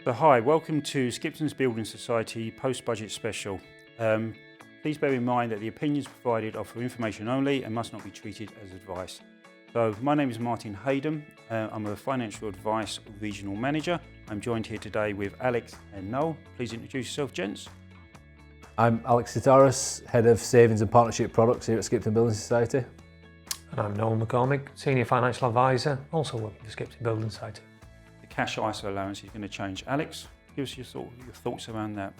So hi, welcome to Skipton's Building Society post-budget special. Please bear in mind that the opinions provided are for information only and must not be treated as advice. So my name is Martin Hayden. I'm a Financial Advice Regional Manager. I'm joined here today with Alex and Noel. Please introduce yourself, gents. I'm Alex Sitaris, Head of Savings and Partnership Products here at Skipton Building Society. And I'm Noel McCormick, Senior Financial Advisor, also working for Skipton Building Society. The cash ISA allowance is going to change. Alex, give us your thoughts around that.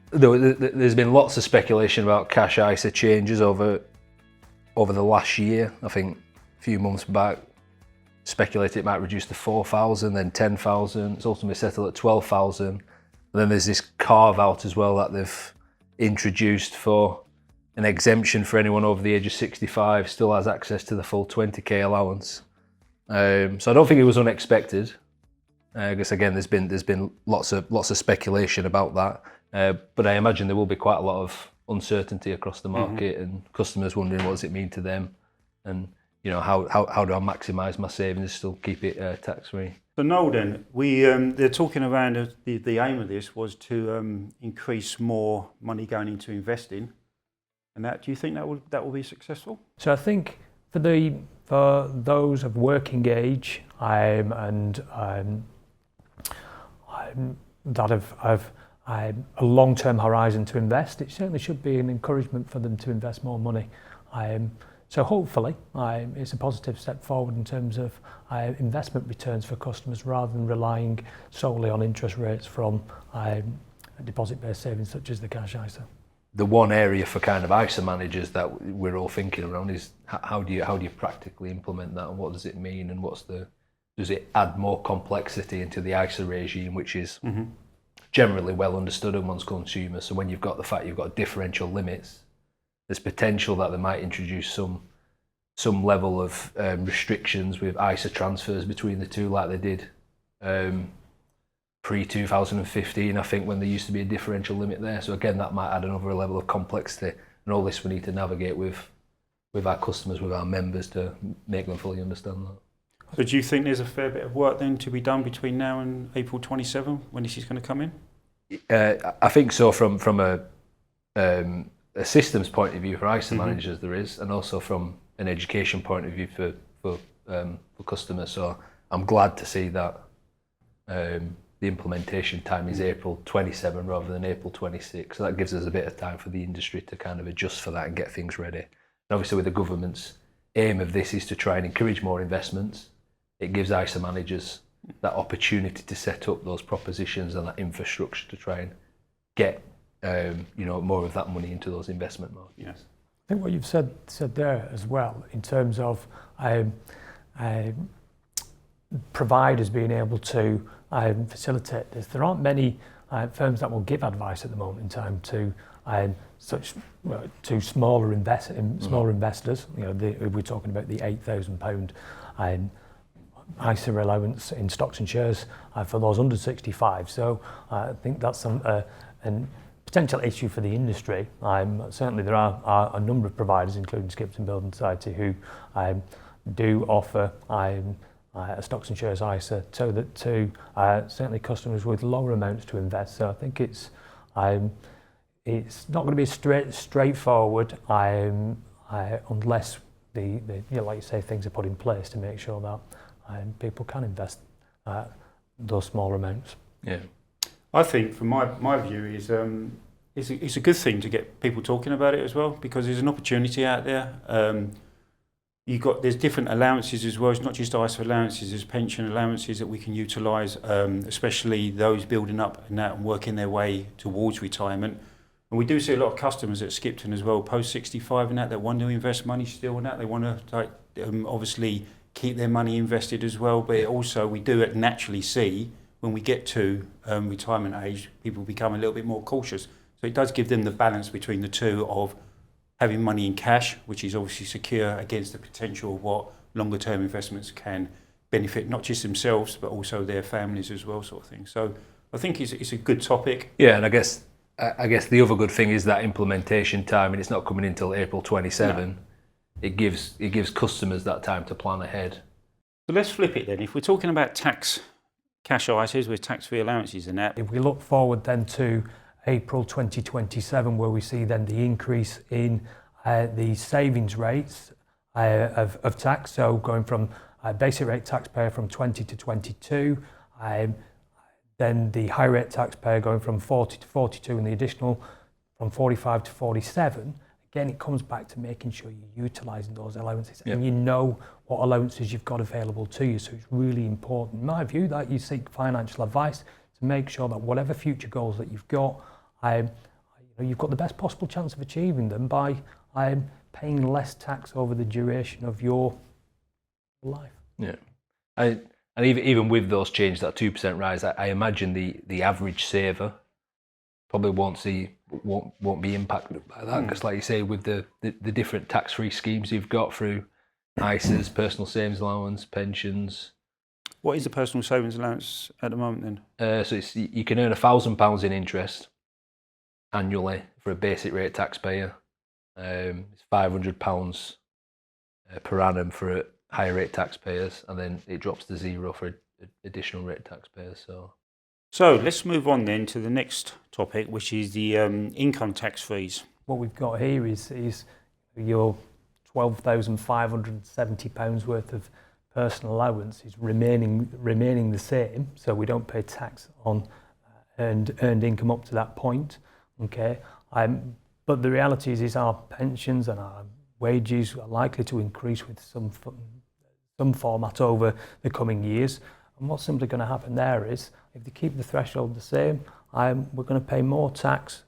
There's been lots of speculation about cash ISA changes over the last year. I think a few months back, speculated it might reduce to 4,000, then 10,000. It's ultimately settled at 12,000. And then there's this carve out as well that they've introduced for an exemption for anyone over the age of 65 still has access to the full 20k allowance. So I don't think it was unexpected. I guess again, there's been lots of speculation about that, but I imagine there will be quite a lot of uncertainty across the market and customers wondering what does it mean to them, and you know how do I maximise my savings and still keep it tax free. So Noel, then they're talking around the aim of this was to increase more money going into investing, and that do you think that will be successful? So I think for those of working age that have a long-term horizon to invest, it certainly should be an encouragement for them to invest more money. So hopefully it's a positive step forward in terms of investment returns for customers rather than relying solely on interest rates from deposit-based savings such as the cash ISA. The one area for kind of ISA managers that we're all thinking around is how do you practically implement that, and what does it mean, and does it add more complexity into the ISA regime, which is generally well understood amongst consumers. So when you've got the fact you've got differential limits, there's potential that they might introduce some level of restrictions with ISA transfers between the two, like they did pre-2015, I think, when there used to be a differential limit there. So again, that might add another level of complexity, and all this we need to navigate with our customers, with our members, to make them fully understand that. So do you think there's a fair bit of work then to be done between now and April 27 when this is going to come in? I think so, from a systems point of view for ISA managers there is, and also from an education point of view for customers. So I'm glad to see that the implementation time is April 27 rather than April 26. So that gives us a bit of time for the industry to kind of adjust for that and get things ready. And obviously with the government's aim of this is to try and encourage more investments. It gives ISA managers that opportunity to set up those propositions and that infrastructure to try and get more of that money into those investment markets. Yes. I think what you've said there as well, in terms of providers being able to facilitate this. There aren't many firms that will give advice at the moment in time to smaller investors. You know, we're talking about the £8,000 ISA allowance in stocks and shares for those under 65. So I think that's a potential issue for the industry. Certainly there are a number of providers, including Skipton Building Society, who do offer a stocks and shares ISA, so that to certainly customers with lower amounts to invest. So I think it's not going to be straightforward unless like you say, things are put in place to make sure that people can invest those smaller amounts. Yeah, I think from my view is it's a good thing to get people talking about it as well, because there's an opportunity out there. There's different allowances as well. It's not just ISA allowances, there's pension allowances that we can utilise, especially those building up and working their way towards retirement. And we do see a lot of customers at Skipton as well, post 65 and that want to invest money still and that. They want to obviously keep their money invested as well, but also we do naturally see when we get to retirement age, people become a little bit more cautious. So it does give them the balance between the two of having money in cash, which is obviously secure against the potential of what longer term investments can benefit not just themselves but also their families as well, sort of thing. So I think it's a good topic. Yeah, and I guess the other good thing is that implementation time, and it's not coming until April 27. No. It gives customers that time to plan ahead. So let's flip it then. If we're talking about cash ISAs with tax-free allowances and that. If we look forward then to April 2027, where we see then the increase in the savings rates of tax, so going from basic rate taxpayer from 20 to 22, then the high rate taxpayer going from 40 to 42, and the additional from 45 to 47. Again, it comes back to making sure you're utilising those allowances and you know what allowances you've got available to you. So it's really important, in my view, that you seek financial advice to make sure that whatever future goals that you've got, you've got the best possible chance of achieving them by paying less tax over the duration of your life. Yeah, and even with those changes, that 2% rise, I imagine the average saver probably won't be impacted by that, because like you say, with the different tax-free schemes you've got through ISAs, personal savings allowance, pensions. What is the personal savings allowance at the moment then? So you can earn £1,000 in interest annually for a basic rate taxpayer. It's £500 per annum for higher rate taxpayers, and then it drops to zero for additional rate taxpayers. So let's move on then to the next topic, which is the income tax freeze. What we've got here is your £12,570 worth of personal allowance is remaining the same, so we don't pay tax on earned income up to that point. Okay, but the reality is our pensions and our wages are likely to increase with some format over the coming years. And what's simply going to happen there is, if they keep the threshold the same, we're going to pay more tax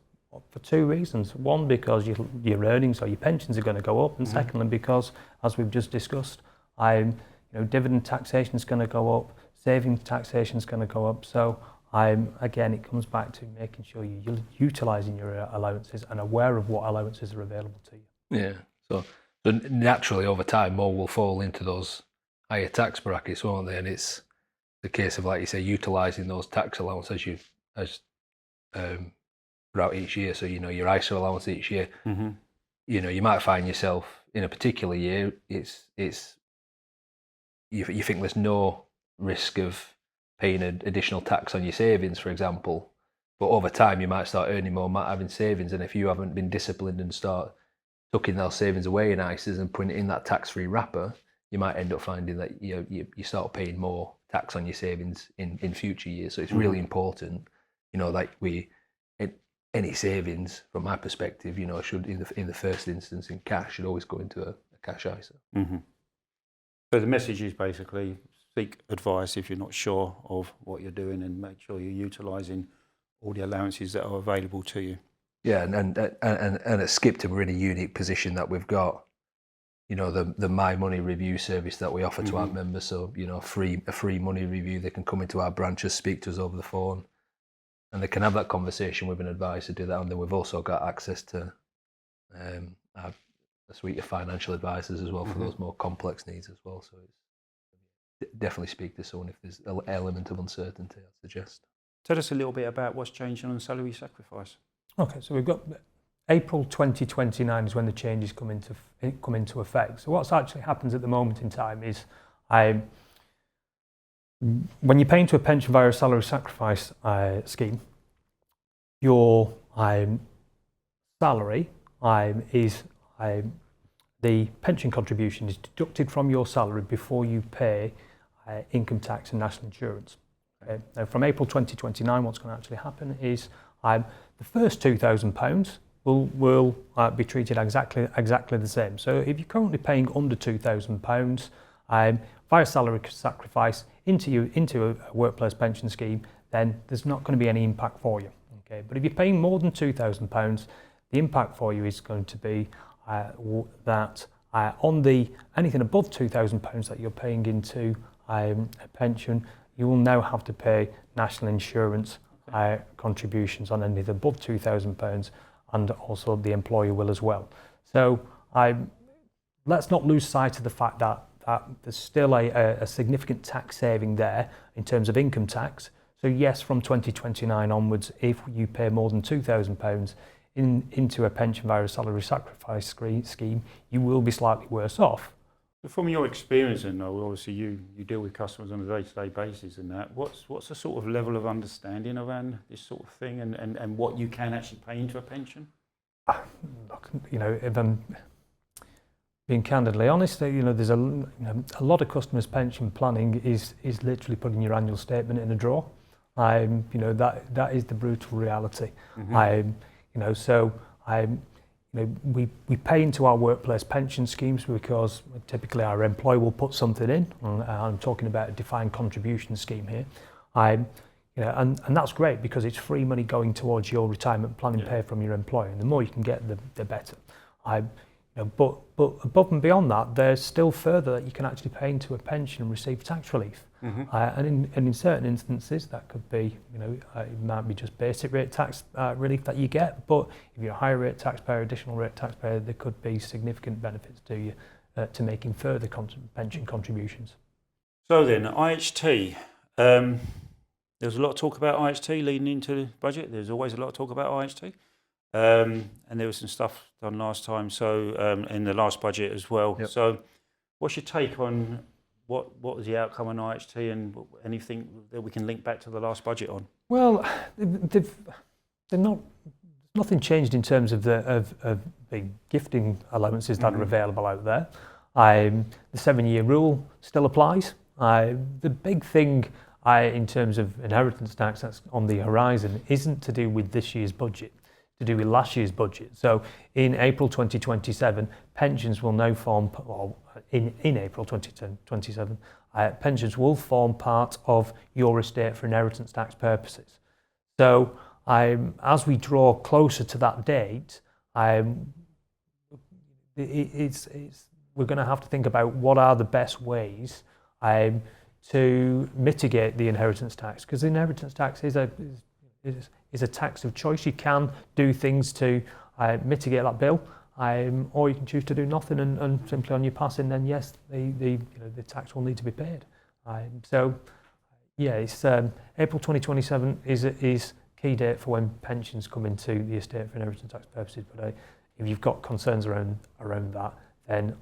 for two reasons. One, because your earnings or your pensions are going to go up, and secondly, because, as we've just discussed, dividend taxation is going to go up, savings taxation is going to go up. So again, it comes back to making sure you're utilising your allowances and aware of what allowances are available to you. Yeah, so naturally over time, more will fall into those higher tax brackets, won't they? And it's the case of, like you say, utilising those tax allowances throughout each year. So, your ISA allowance each year, you might find yourself in a particular year, you think there's no risk of paying additional tax on your savings, for example. But over time, you might start earning more, might having savings. And if you haven't been disciplined and start tucking those savings away in ISAs and putting it in that tax-free wrapper, you might end up finding that you start paying more tax on your savings in future years. So it's really important, like any savings, from my perspective, should in the first instance in cash, should always go into a cash ISA. So the message is basically seek advice if you're not sure of what you're doing, and make sure you're utilising all the allowances that are available to you. Yeah, and at Skipton, we're in a unique position that we've got, the My Money review service that we offer to our members. So, a free money review. They can come into our branches, speak to us over the phone, and they can have that conversation with an advisor, do that. And then we've also got access to a suite of financial advisors as well for those more complex needs as well. So it's definitely speak to someone if there's an element of uncertainty, I'd suggest. Tell us a little bit about what's changing on salary sacrifice. Okay, so we've got April 2029 is when the changes come into effect. So what's actually happens at the moment in time is, when you pay into a pension via a salary sacrifice scheme, your salary is the pension contribution is deducted from your salary before you pay income tax and national insurance. Okay? Now, from April 2029, what's going to actually happen is the first £2,000 will be treated exactly the same. So if you're currently paying under £2,000 via salary sacrifice into a workplace pension scheme, then there's not going to be any impact for you. Okay, but if you're paying more than £2,000, the impact for you is going to be that on anything above £2,000 that you're paying into a pension, you will now have to pay national insurance contributions on anything above £2,000, and also the employer will as well. So let's not lose sight of the fact that there's still a significant tax saving there in terms of income tax. So yes, from 2029 onwards, if you pay more than £2,000 into a pension via a salary sacrifice scheme, you will be slightly worse off. From your experience, and obviously you deal with customers on a day-to-day basis, and that, what's the sort of level of understanding around this sort of thing, and what you can actually pay into a pension? Look, if I'm being candidly honest, there's a lot of customers' pension planning is literally putting your annual statement in a drawer. That is the brutal reality. We pay into our workplace pension schemes because typically our employer will put something in. I'm talking about a defined contribution scheme here. And that's great because it's free money going towards your retirement planning pay from your employer. And the more you can get, the better. But above and beyond that, there's still further that you can actually pay into a pension and receive tax relief. And in certain instances, that could be, it might be just basic rate tax relief that you get. But if you're a higher rate taxpayer, additional rate taxpayer, there could be significant benefits to you to making further pension contributions. So then, IHT. There's a lot of talk about IHT leading into the budget. There's always a lot of talk about IHT. And there was some stuff done last time, so in the last budget as well. Yep. So what's your take on what was the outcome on IHT, and anything that we can link back to the last budget on? Well, nothing changed in terms of the gifting allowances that are available out there. The 7-year rule still applies. The big thing in terms of inheritance tax that's on the horizon isn't to do with this year's budget, to do with last year's budget. So in April 2027, pensions will now form, or in April 2027, pensions will form part of your estate for inheritance tax purposes. So as we draw closer to that date, we're going to have to think about what are the best ways to mitigate the inheritance tax, because the inheritance tax is a tax of choice. You can do things to mitigate that bill, or you can choose to do nothing and simply on your passing, then yes, the tax will need to be paid. It's April 2027 is key date for when pensions come into the estate for inheritance tax purposes. But if you've got concerns around that, then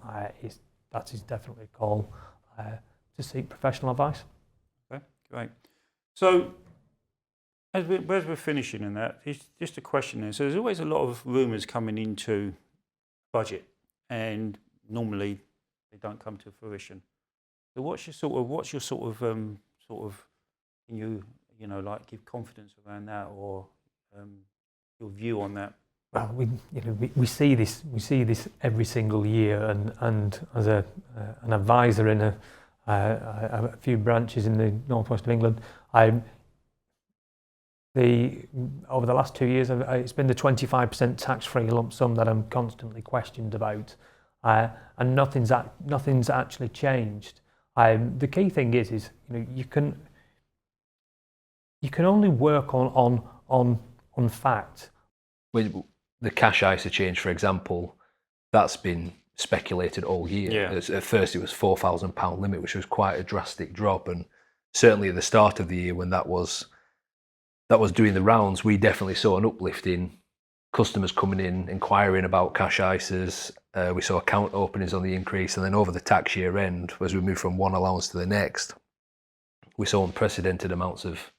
that is definitely a call to seek professional advice. Okay, great. So as we're finishing in that, it's just a question there. So there's always a lot of rumours coming into budget, and normally they don't come to fruition. So what's your sort of can you give confidence around that, or your view on that? Well, we see this every single year, and as an advisor in a few branches in the northwest of England, over the last 2 years, it's been the 25% tax-free lump sum that I'm constantly questioned about, and nothing's actually changed. The key thing is you can only work on fact. With the cash ISA change, for example, that's been speculated all year. Yeah. At first it was £4,000 limit, which was quite a drastic drop, and certainly at the start of the year when that was doing the rounds, we definitely saw an uplift in customers coming in, inquiring about cash ISAs. We saw account openings on the increase, and then over the tax year end, as we moved from one allowance to the next, we saw unprecedented amounts of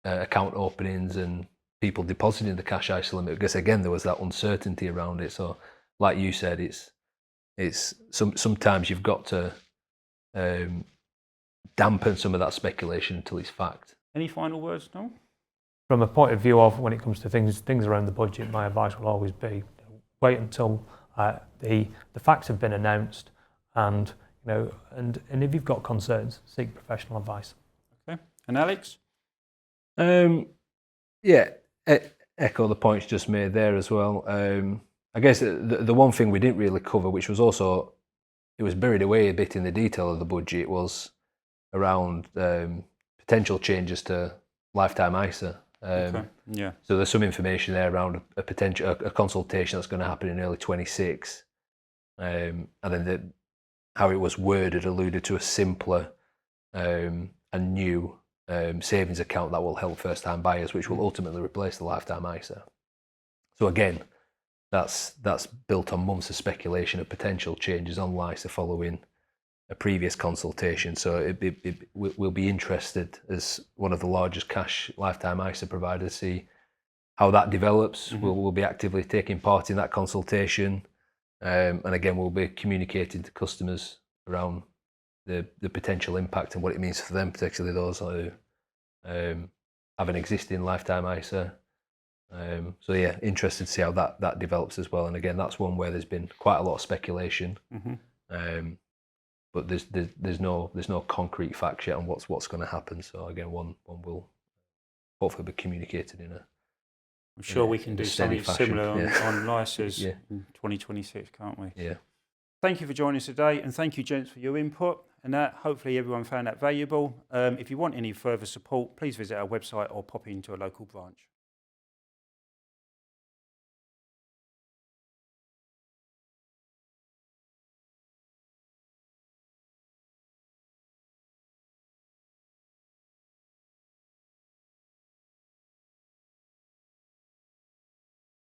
account openings and people depositing the cash ISA limit, because again there was that uncertainty around it. So like you said, it's sometimes you've got to dampen some of that speculation until it's fact. Any final words, Noel? From a point of view of when it comes to things around the budget, my advice will always be wait until the facts have been announced, and if you've got concerns, seek professional advice. Okay. And Alex? Echo the points just made there as well. I guess the one thing we didn't really cover, which was also, it was buried away a bit in the detail of the budget, was around potential changes to lifetime ISA. Okay. Yeah. So there's some information there around a potential a consultation that's going to happen in early 26, and then how it was worded alluded to a simpler and new savings account that will help first-time buyers, which will ultimately replace the lifetime ISA. So again, that's built on months of speculation of potential changes on LISA following a previous consultation. So we'll be interested as one of the largest cash lifetime ISA providers, see how that develops. We'll be actively taking part in that consultation, and again we'll be communicating to customers around the potential impact and what it means for them, particularly those who have an existing lifetime ISA. So yeah, interested to see how that develops as well. And again, that's one where there's been quite a lot of speculation, but there's no concrete facts yet on what's going to happen. So again, one will hopefully be communicated in a. I'm sure we can do something similar on LISAs Yeah. in 2026, can't we? Yeah. Thank you for joining us today, and thank you, gents, for your input. And that, hopefully everyone found that valuable. If you want any further support, please visit our website or pop into a local branch.